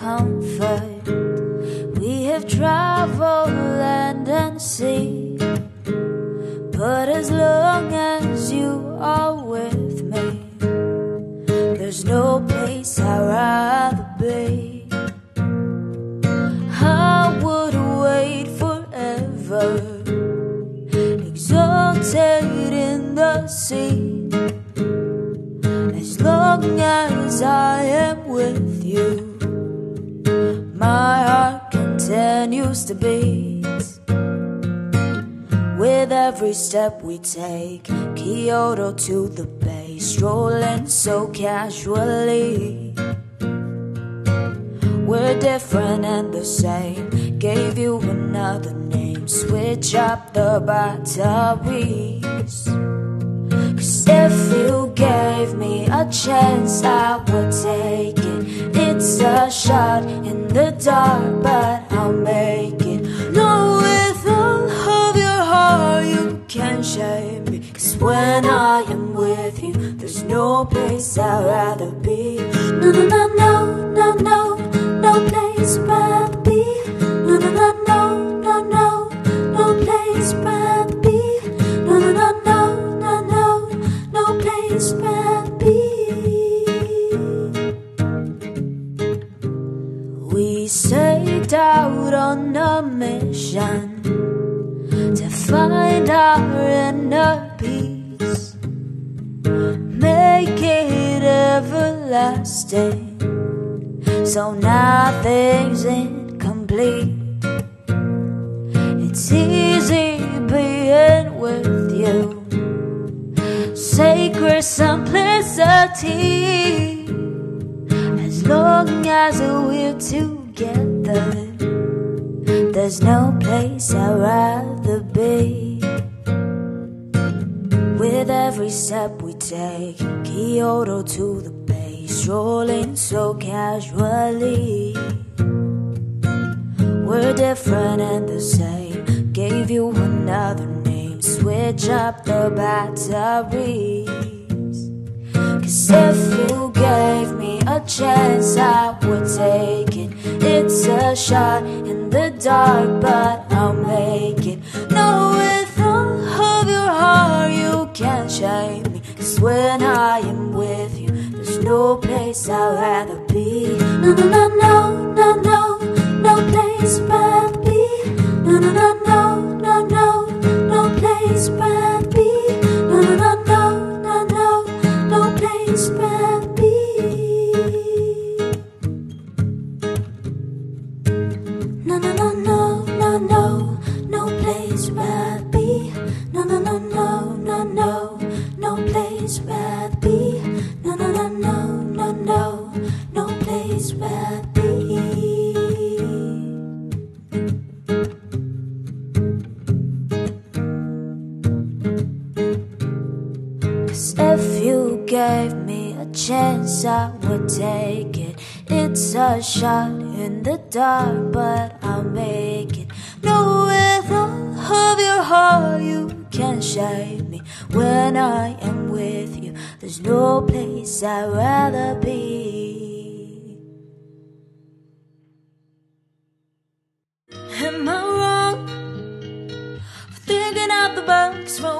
comfort. We have traveled land and sea, but as long as you are with me, there's no place I'd rather be. I would wait forever, exalted in the sea, as long as I am with you. My heart continues to beat with every step we take. Kyoto to the bay, strolling so casually. We're different and the same, gave you another name, switch up the batteries. 'Cause if you gave me a chance, I would take it. It's a shot in the dark, but I'll make it. No, with all of your heart you can't shame me. 'Cause when I am with you, there's no place I'd rather be. No, no, no, no, no, no, no place I'd rather be. No, no, no, no, no, no, no place I'd rather be. No, no, no, no, no, no, no place I'd rather be. We set out on a mission to find our inner peace, make it everlasting, so nothing's incomplete. It's easy being with you, sacred simplicity. As long as we're together, there's no place I'd rather be. With every step we take, Kyoto to the bay, strolling so casually. We're different and the same, gave you another name, switch up the batteries. 'Cause if you gave me a chance, I would take it. It's a shot in the dark, but I'll make it. No, with all of your heart you can't shame me. 'Cause when I am with you, there's no place I'd rather be. No, no, no, no, no, no, no place I'd rather be. No, no, no, no, no, no, no place I'd rather be. No, no, no, no, no, no, no place I'd rather be. No, no, no, no, no, no, no place I'd rather be. No, no, no, no, no, no, no place I'd rather be. No, no, no, no, no, no, no place I'd rather be. 'Cause if you gave me a chance, I would take it. It's a shot in the dark, but I'll make it. No, with all of your heart you can't shame me. When I am with you, there's no place I'd rather be. Am I wrong for thinking out the box from